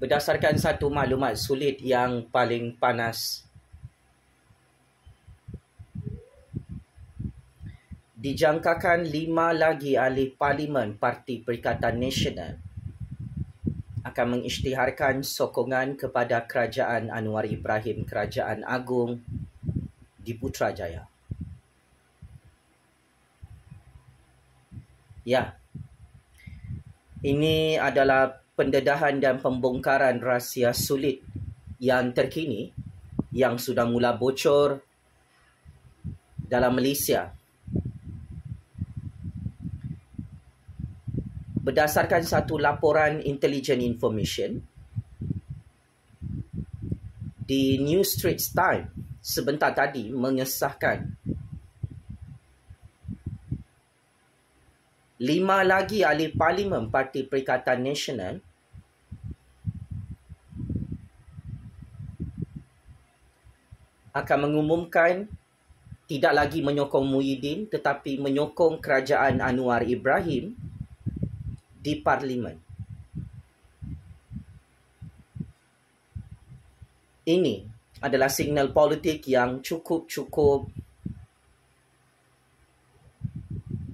Berdasarkan satu maklumat sulit yang paling panas, dijangkakan 5 lagi ahli Parlimen Parti Perikatan Nasional akan mengisytiharkan sokongan kepada Kerajaan Anwar Ibrahim Kerajaan Agung di Putrajaya. Ya, ini adalah pendedahan dan pembongkaran rahsia sulit yang terkini yang sudah mula bocor dalam Malaysia. Berdasarkan satu laporan Intelligent Information di New Straits Times sebentar tadi mengesahkan 5 lagi ahli Parlimen Parti Perikatan Nasional akan mengumumkan tidak lagi menyokong Muhyiddin tetapi menyokong Kerajaan Anwar Ibrahim di Parlimen. Ini adalah signal politik yang cukup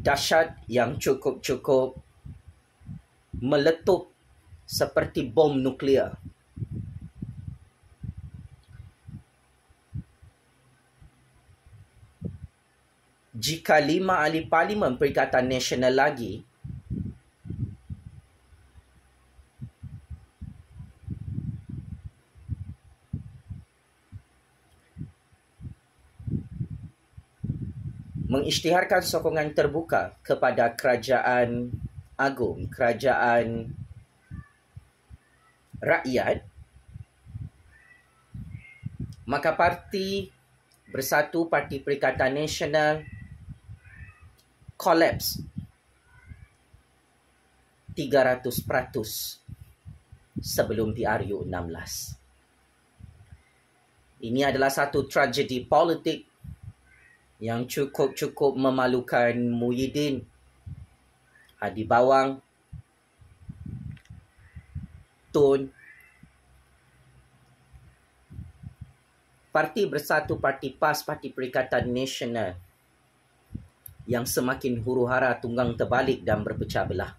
dahsyat, yang cukup meletup seperti bom nuklear. Jika 5 ahli Parlimen Perikatan Nasional lagi mengisytiharkan sokongan terbuka kepada Kerajaan Agung, Kerajaan Rakyat, maka Parti Bersatu Parti Perikatan Nasional collapse 300% sebelum PRU 16. Ini adalah satu tragedi politik yang cukup memalukan Muhyiddin, Hadi Bawang, Tun, Parti Bersatu, Parti PAS, Parti Perikatan Nasional yang semakin huru-hara tunggang terbalik dan berpecah belah.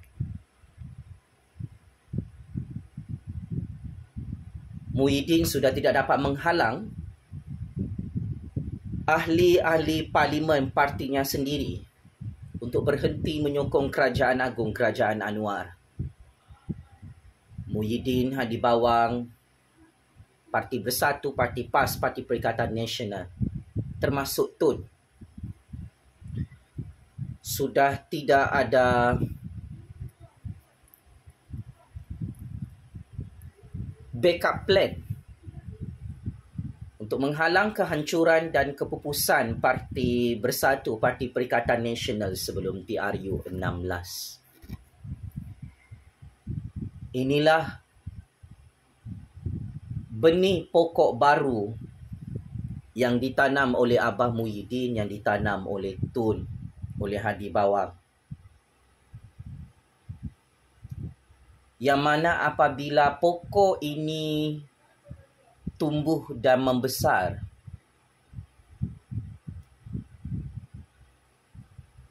Muhyiddin sudah tidak dapat menghalang ahli-ahli Parlimen partinya sendiri untuk berhenti menyokong Kerajaan Agung, Kerajaan Anwar. Muhyiddin, Hadi Bawang, Parti Bersatu, Parti PAS, Parti Perikatan Nasional, termasuk Tun, sudah tidak ada backup plan untuk menghalang kehancuran dan kepupusan Parti Bersatu, Parti Perikatan Nasional sebelum PRU 16. Inilah benih pokok baru yang ditanam oleh Abah Muhyiddin, yang ditanam oleh Tun, oleh Hadi Bawang. Yang mana apabila pokok ini tumbuh dan membesar,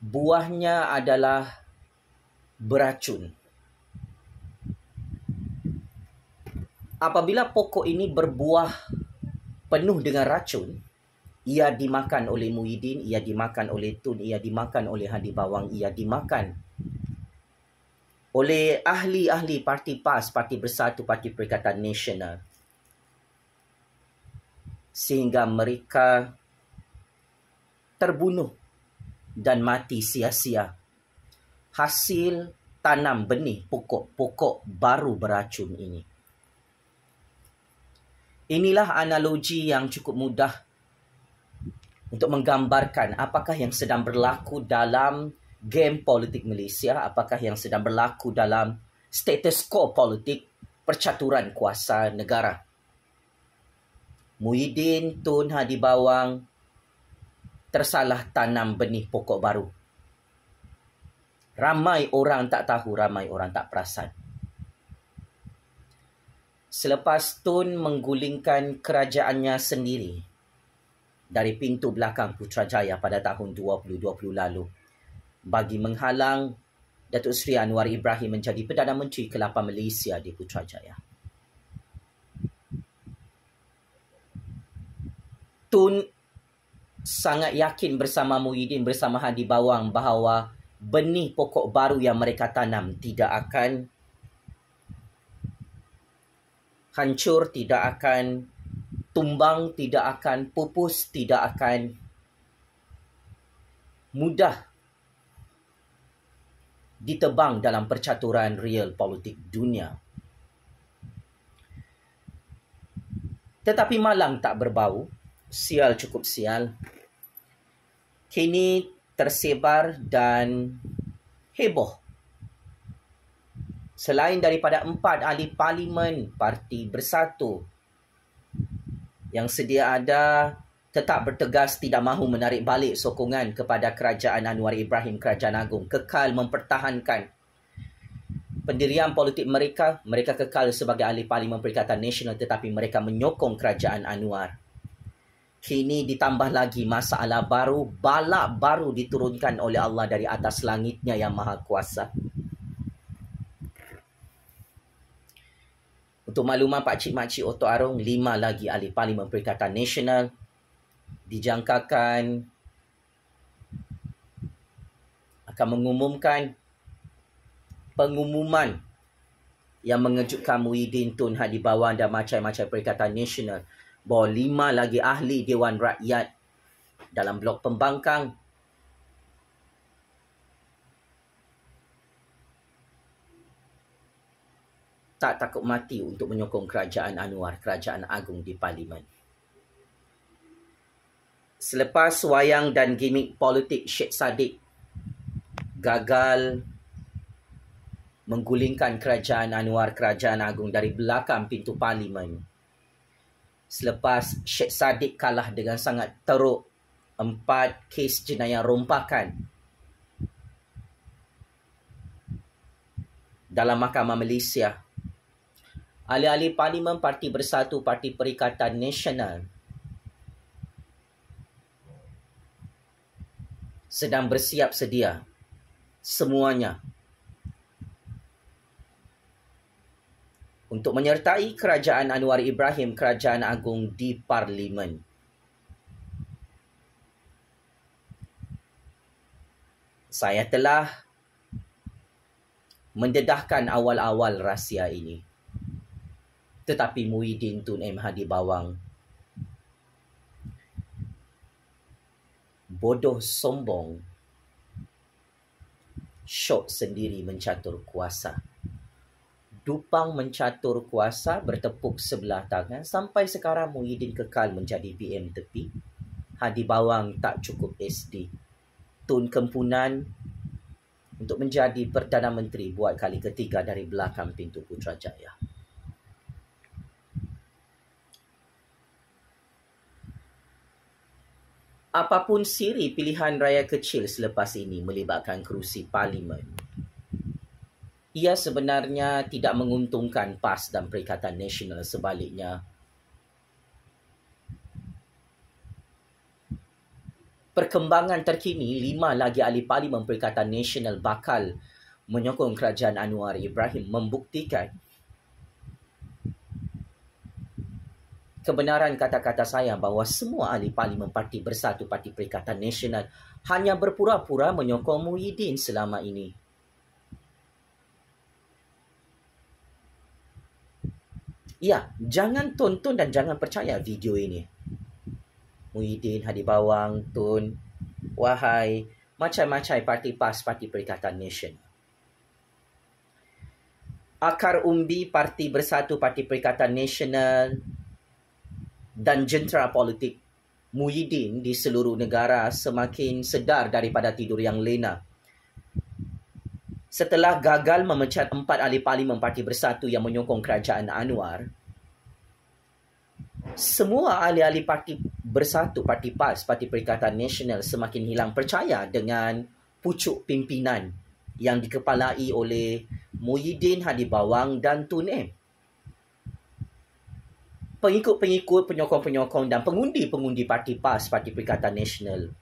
buahnya adalah beracun. Apabila pokok ini berbuah penuh dengan racun, ia dimakan oleh Muhyiddin, ia dimakan oleh Tun, ia dimakan oleh Hadi Bawang, ia dimakan oleh ahli-ahli Parti PAS, Parti Bersatu, Parti Perikatan Nasional, sehingga mereka terbunuh dan mati sia-sia. Hasil tanam benih pokok baru beracun ini. Inilah analogi yang cukup mudah untuk menggambarkan apakah yang sedang berlaku dalam game politik Malaysia, apakah yang sedang berlaku dalam status quo politik percaturan kuasa negara. Muhyiddin, Tun, Hadi Bawang tersalah tanam benih pokok baru. Ramai orang tak tahu, ramai orang tak perasan. Selepas Tun menggulingkan kerajaannya sendiri dari pintu belakang Putrajaya pada tahun 2020 lalu bagi menghalang Datuk Seri Anwar Ibrahim menjadi Perdana Menteri ke-8 Malaysia di Putrajaya. Tun sangat yakin bersama Muhyiddin, bersama Hadi Bawang bahawa benih pokok baru yang mereka tanam tidak akan hancur, tidak akan tumbang, tidak akan pupus, tidak akan mudah ditebang dalam percaturan real politik dunia. Tetapi malang tak berbau, sial cukup sial. Kini tersebar dan heboh. Selain daripada 4 ahli parlimen Parti Bersatu yang sedia ada tetap bertegas tidak mahu menarik balik sokongan kepada kerajaan Anwar Ibrahim, Kerajaan Agung, kekal mempertahankan pendirian politik mereka. Mereka kekal sebagai ahli parlimen Perikatan Nasional tetapi mereka menyokong kerajaan Anwar. Kini ditambah lagi masalah baru, bala baru diturunkan oleh Allah dari atas langitnya yang maha kuasa. Untuk makluman pakcik-makcik Otok Arong, 5 lagi ahli parlimen Perikatan Nasional dijangkakan akan mengumumkan pengumuman yang mengejutkan Muhyiddin, Tun Hadi Bawang dan macam-macam Perikatan Nasional bahawa 5 lagi ahli Dewan Rakyat dalam blok pembangkang tak takut mati untuk menyokong kerajaan Anwar, Kerajaan Agung di Parlimen. Selepas wayang dan gimmick politik Syed Saddiq gagal menggulingkan kerajaan Anwar, Kerajaan Agung dari belakang pintu Parlimen, selepas Syed Saddiq kalah dengan sangat teruk 4 kes jenayah rompakan dalam Mahkamah Malaysia, ahli-ahli Parlimen Parti Bersatu, Parti Perikatan Nasional sedang bersiap sedia semuanya untuk menyertai kerajaan Anwar Ibrahim, Kerajaan Agung di Parlimen. Saya telah mendedahkan awal-awal rahsia ini. Tetapi Muhyiddin, Tun M. Hadi Bawang bodoh sombong, syok sendiri mencatur kuasa. Dupang mencatur kuasa, bertepuk sebelah tangan. Sampai sekarang Muhyiddin kekal menjadi PM tepi. Hadi Bawang tak cukup SD. Tun kempunan untuk menjadi Perdana Menteri buat kali ketiga dari belakang pintu Putrajaya. Apapun siri pilihan raya kecil selepas ini melibatkan kerusi Parlimen, ia sebenarnya tidak menguntungkan PAS dan Perikatan Nasional. Sebaliknya, perkembangan terkini, 5 lagi ahli Parlimen Perikatan Nasional bakal menyokong kerajaan Anwar Ibrahim membuktikan kebenaran kata-kata saya bahawa semua ahli Parlimen Parti Bersatu, Parti Perikatan Nasional hanya berpura-pura menyokong Muhyiddin selama ini. Ya, jangan tonton dan jangan percaya video ini. Muhyiddin, Hadi Bawang, Tun, wahai macam-macam parti PAS, Parti Perikatan Nasional. Akar umbi Parti Bersatu, Parti Perikatan Nasional dan jentera politik Muhyiddin di seluruh negara semakin sedar daripada tidur yang lena. Setelah gagal memecat 4 ahli Parlimen Parti Bersatu yang menyokong kerajaan Anwar, semua ahli-ahli Parti Bersatu, Parti PAS, Parti Perikatan Nasional semakin hilang percaya dengan pucuk pimpinan yang dikepalai oleh Muhyiddin, Hadi Bawang dan Tun M. pengikut-pengikut, penyokong-penyokong dan pengundi-pengundi parti PAS, Parti Perikatan Nasional,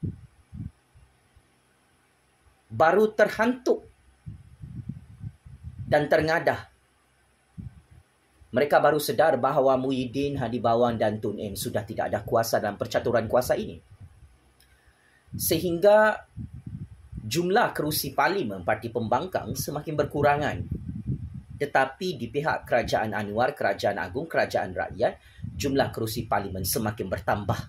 baru terhantuk dan tengadah. Mereka baru sedar bahawa Muhyiddin, Hadi Bawang dan Tun M sudah tidak ada kuasa dalam percaturan kuasa ini. Sehingga jumlah kerusi parlimen Parti Pembangkang semakin berkurangan. Tetapi di pihak Kerajaan Anwar, Kerajaan Agung, Kerajaan Rakyat, jumlah kerusi parlimen semakin bertambah.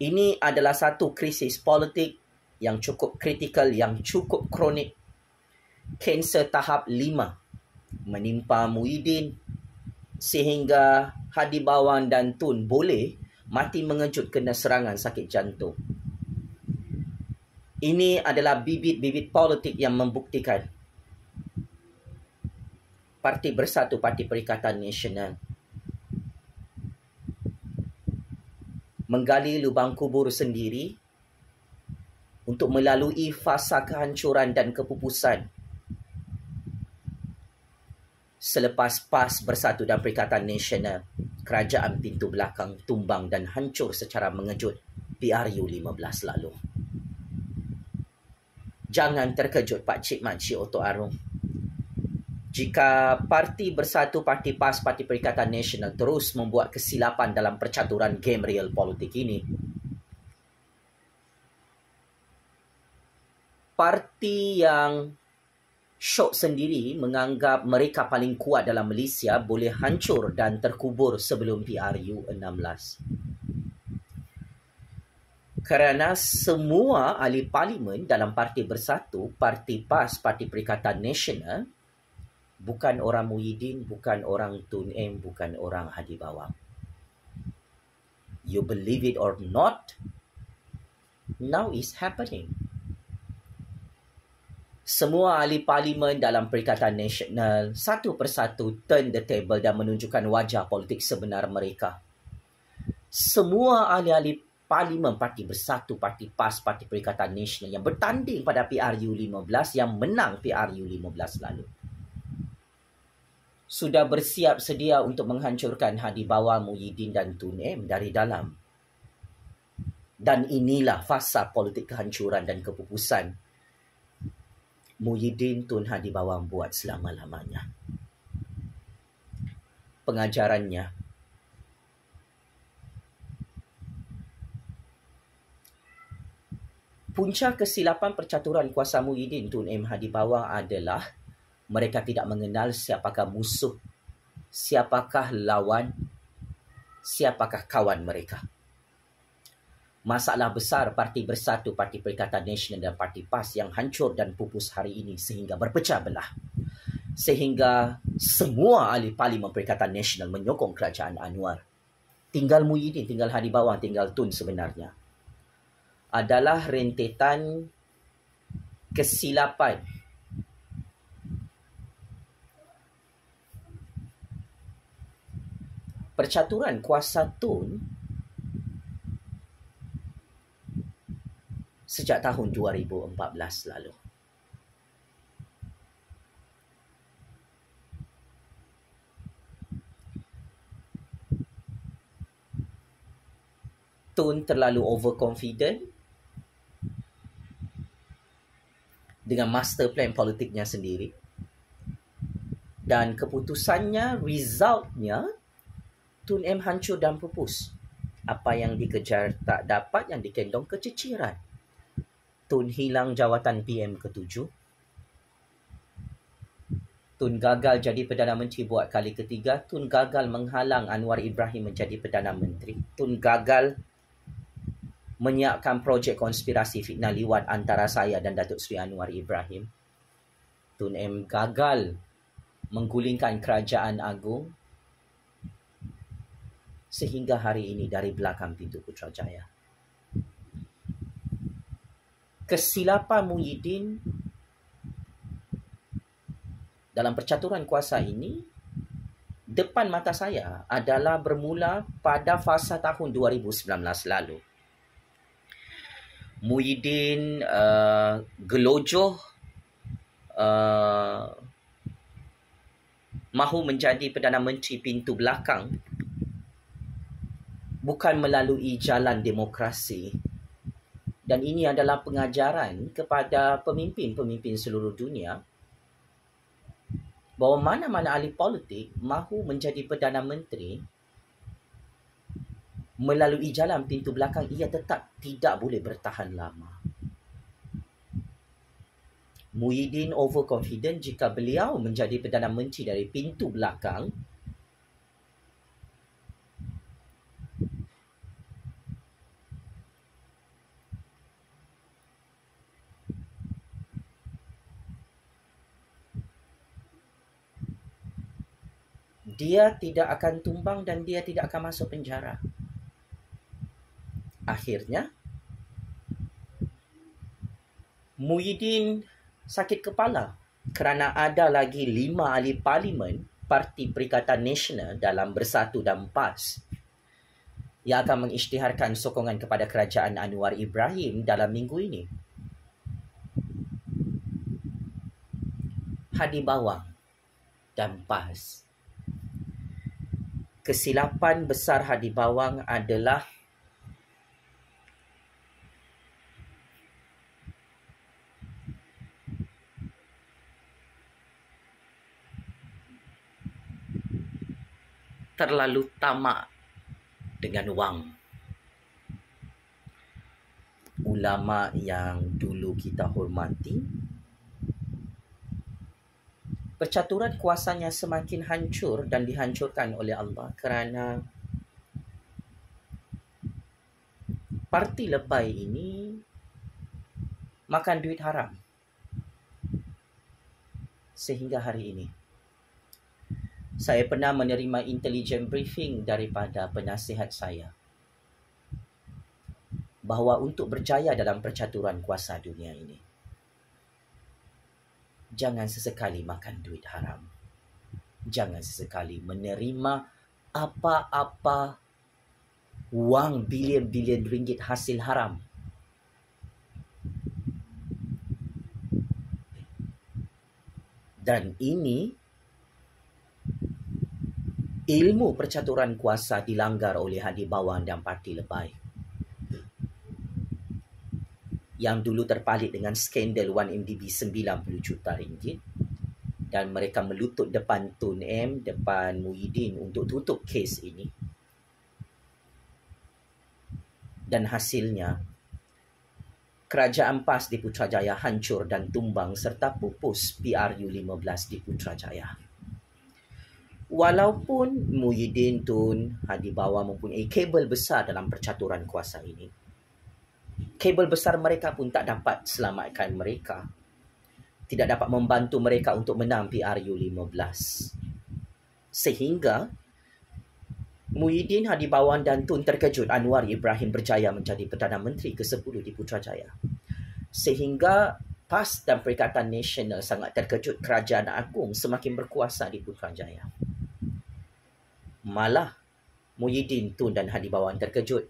Ini adalah satu krisis politik yang cukup kritikal, yang cukup kronik. Kanser tahap 5 menimpa Muhyiddin sehingga Hadi Bawang dan Tun boleh mati mengejut kena serangan sakit jantung. Ini adalah bibit-bibit politik yang membuktikan Parti Bersatu, Parti Perikatan Nasional menggali lubang kubur sendiri untuk melalui fasa kehancuran dan kepupusan. Selepas PAS Bersatu dan Perikatan Nasional, kerajaan pintu belakang tumbang dan hancur secara mengejut PRU 15 lalu. Jangan terkejut Pak Cik Mak Cik Oto Arung. Jika Parti Bersatu, Parti PAS, Parti Perikatan Nasional terus membuat kesilapan dalam percaturan game real politik ini, parti yang syok sendiri menganggap mereka paling kuat dalam Malaysia boleh hancur dan terkubur sebelum PRU 16. Kerana semua ahli parlimen dalam Parti Bersatu, Parti PAS, Parti Perikatan Nasional bukan orang Muhyiddin, bukan orang Tun M, bukan orang Hadi Bawang. You believe it or not, now is happening. Semua ahli parlimen dalam Perikatan Nasional satu persatu turn the table dan menunjukkan wajah politik sebenar mereka. Semua ahli-ahli parlimen Parti Bersatu, Parti PAS, Parti Perikatan Nasional yang bertanding pada PRU 15 yang menang PRU 15 lalu sudah bersiap sedia untuk menghancurkan Hadi Bawang, Muhyiddin dan Tun M dari dalam. Dan inilah fasa politik kehancuran dan kepupusan Muhyiddin, Tun Hadi Bawang buat selama-lamanya. Pengajarannya, punca kesilapan percaturan kuasa Muhyiddin, Tun M, Hadi Bawang adalah mereka tidak mengenal siapakah musuh, siapakah lawan, siapakah kawan mereka. Masalah besar Parti Bersatu, Parti Perikatan Nasional dan Parti PAS yang hancur dan pupus hari ini sehingga berpecah belah. Sehingga semua ahli parlimen Perikatan Nasional menyokong Kerajaan Anwar. Tinggal Muhyiddin, tinggal Hadi Bawang, tinggal Tun sebenarnya. Adalah rentetan kesilapan percaturan kuasa Tun sejak tahun 2014 lalu. Tun terlalu overconfident dengan master plan politiknya sendiri. Dan keputusannya, resultnya, Tun M hancur dan pupus. Apa yang dikejar tak dapat, yang dikendong keciciran. Tun hilang jawatan PM ke-7. Tun gagal jadi Perdana Menteri buat kali ketiga. Tun gagal menghalang Anwar Ibrahim menjadi Perdana Menteri. Tun gagal menyiapkan projek konspirasi fitnah liwat antara saya dan Datuk Seri Anwar Ibrahim. Tun M gagal menggulingkan Kerajaan Agung sehingga hari ini dari belakang pintu Putrajaya. Kesilapan Muhyiddin dalam percaturan kuasa ini depan mata saya adalah bermula pada fasa tahun 2019 lalu. Muhyiddin gelojoh mahu menjadi Perdana Menteri pintu belakang bukan melalui jalan demokrasi. Dan ini adalah pengajaran kepada pemimpin-pemimpin seluruh dunia bahawa mana-mana ahli politik mahu menjadi Perdana Menteri melalui jalan pintu belakang, ia tetap tidak boleh bertahan lama. Muhyiddin overconfident jika beliau menjadi Perdana Menteri dari pintu belakang, dia tidak akan tumbang dan dia tidak akan masuk penjara. Akhirnya, Muhyiddin sakit kepala kerana ada lagi 5 ahli parlimen Parti Perikatan Nasional dalam Bersatu dan PAS yang akan mengisytiharkan sokongan kepada kerajaan Anwar Ibrahim dalam minggu ini. Hadi Bawang dan PAS. Kesilapan besar Hadi Bawang adalah terlalu tamak dengan wang. Ulama yang dulu kita hormati, percaturan kuasanya semakin hancur dan dihancurkan oleh Allah kerana parti lebay ini makan duit haram. Sehingga hari ini, saya pernah menerima intelligence briefing daripada penasihat saya bahawa untuk berjaya dalam percaturan kuasa dunia ini, jangan sesekali makan duit haram. Jangan sesekali menerima apa-apa wang bilion-bilion ringgit hasil haram. Dan ini ilmu percaturan kuasa dilanggar oleh Hadi Bawang dan parti lebay yang dulu terpalit dengan skandal 1MDB 90 juta ringgit, dan mereka melutut depan Tun M, depan Muhyiddin untuk tutup kes ini. Dan hasilnya, kerajaan PAS di Putrajaya hancur dan tumbang serta pupus PRU 15 di Putrajaya. Walaupun Muhyiddin, Tun, Hadi Bawang mempunyai kabel besar dalam percaturan kuasa ini, kabel besar mereka pun tak dapat selamatkan mereka. Tidak dapat membantu mereka untuk menang PRU 15. Sehingga Muhyiddin, Hadi Bawang dan Tun terkejut Anwar Ibrahim berjaya menjadi Perdana Menteri ke-10 di Putrajaya. Sehingga PAS dan Perikatan Nasional sangat terkejut kerajaan agung semakin berkuasa di Putrajaya. Malah Muhyiddin, Tun dan Hadi Bawang terkejut.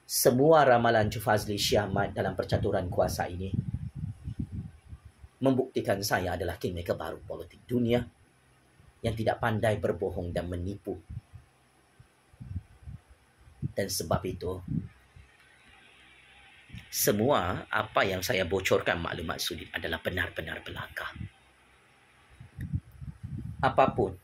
Semua ramalan Jufazli Syahmat dalam percaturan kuasa ini membuktikan saya adalah kingmaker baru politik dunia yang tidak pandai berbohong dan menipu. Dan sebab itu, semua apa yang saya bocorkan maklumat sulit adalah benar-benar belaka. Apapun,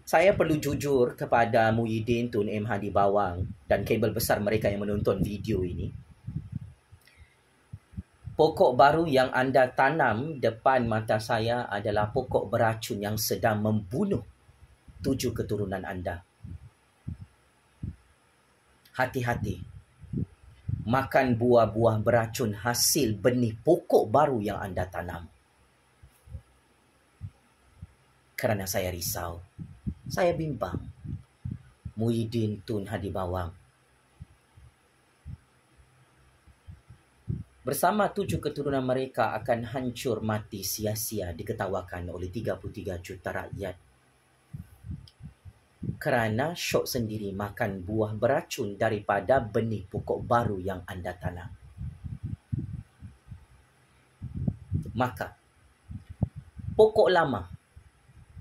saya perlu jujur kepada Muhyiddin, Tun M, Hadi Bawang dan kabel besar mereka yang menonton video ini. Pokok baru yang anda tanam depan mata saya adalah pokok beracun yang sedang membunuh 7 keturunan anda. Hati-hati. Makan buah-buah beracun hasil benih pokok baru yang anda tanam. Kerana saya risau. Saya bimbang. Muhyiddin, Tun, Hadi Bawang bersama 7 keturunan mereka akan hancur mati sia-sia diketawakan oleh 33 juta rakyat. Kerana syok sendiri makan buah beracun daripada benih pokok baru yang anda tanam. Maka, pokok lama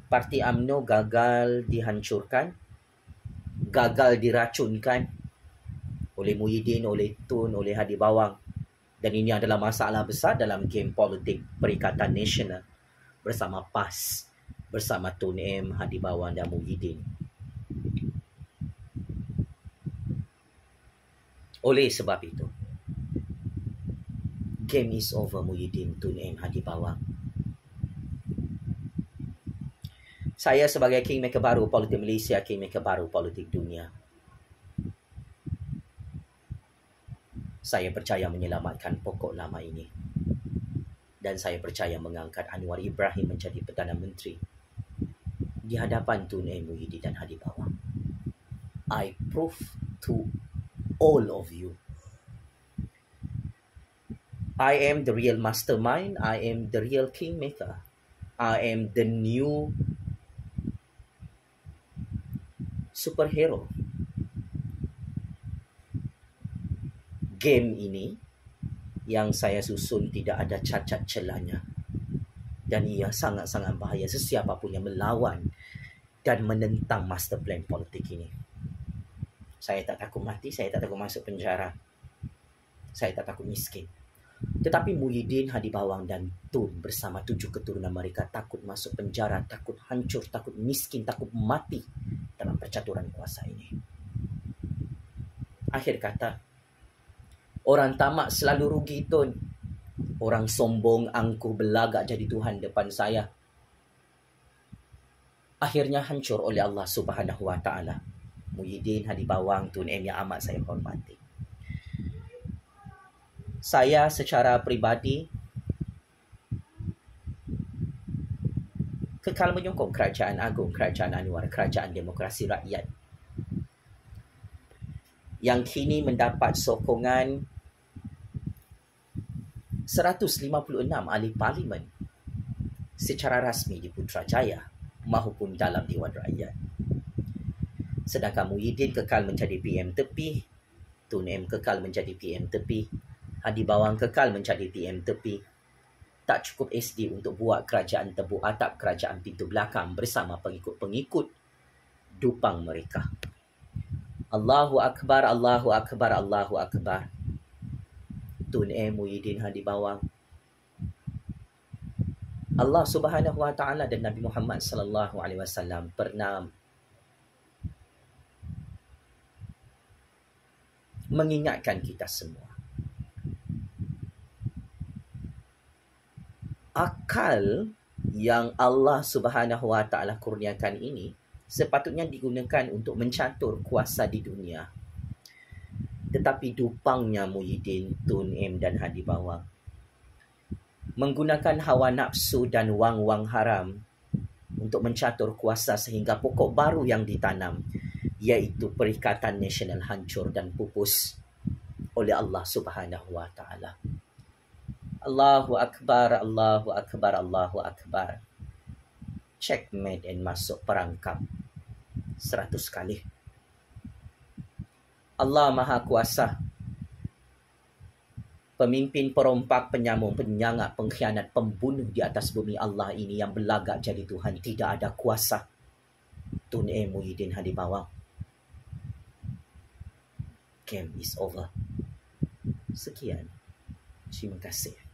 Parti UMNO gagal dihancurkan, gagal diracunkan oleh Muhyiddin, oleh Tun, oleh Hadi Bawang. Dan ini adalah masalah besar dalam game politik Perikatan Nasional bersama PAS, bersama Tun M, Hadi Bawang dan Muhyiddin. Oleh sebab itu, game is over Muhyiddin, Tun M, Hadi Bawang. Saya sebagai kingmaker baru politik Malaysia, kingmaker baru politik dunia, saya percaya menyelamatkan pokok lama ini. Dan saya percaya mengangkat Anwar Ibrahim menjadi Perdana Menteri di hadapan Tun M, Muhyiddin dan Hadi Bawang. I prove to all of you, I am the real mastermind, I am the real kingmaker, I am the new superhero. Game ini yang saya susun tidak ada cacat celanya. Dan ia sangat-sangat bahaya sesiapa pun yang melawan dan menentang master plan politik ini. Saya tak takut mati, saya tak takut masuk penjara. Saya tak takut miskin. Tetapi Muhyiddin, Hadi Bawang dan Tun bersama 7 keturunan mereka takut masuk penjara, takut hancur, takut miskin, takut mati dalam percaturan kuasa ini. Akhir kata, orang tamak selalu rugi, Tun. Orang sombong, angkuh, belagak jadi Tuhan depan saya. Akhirnya hancur oleh Allah Subhanahu Wa Taala. Muhyiddin, Hadi Bawang, Tun M yang amat saya hormati. Saya secara peribadi kekal menyokong kerajaan agung, kerajaan Anwar, kerajaan demokrasi rakyat yang kini mendapat sokongan 156 ahli parlimen secara rasmi di Putrajaya maupun dalam Dewan Rakyat. Sedangkan Muhyiddin kekal menjadi PM tepi, Tun M kekal menjadi PM tepi, Hadi Bawang kekal menjadi PM tepi. Tak cukup SD untuk buat kerajaan tebuk atap, kerajaan pintu belakang bersama pengikut-pengikut dupang mereka. Allahu Akbar, Allahu Akbar, Allahu Akbar. Tun M, Muhyiddin, Hadi Bawang. Allah Subhanahu Wa Taala dan Nabi Muhammad sallallahu alaihi wasallam pernah mengingatkan kita semua. Akal yang Allah Subhanahu Wa Taala kurniakan ini sepatutnya digunakan untuk mencatur kuasa di dunia. Tetapi dupangnya Muhyiddin, Tun M dan Hadi Bawang menggunakan hawa nafsu dan wang-wang haram untuk mencatur kuasa sehingga pokok baru yang ditanam, iaitu Perikatan Nasional hancur dan pupus oleh Allah Subhanahu Wa Taala. Allahu Akbar, Allahu Akbar, Allahu Akbar. Checkmate and masuk perangkap 100 kali. Allah Maha Kuasa. Pemimpin perompak, penyamung, penyangak, pengkhianat, pembunuh di atas bumi Allah ini yang berlagak jadi Tuhan. Tidak ada kuasa. Tun M, Muhyiddin, Hadi Bawang. Game is over. Sekian. Terima kasih.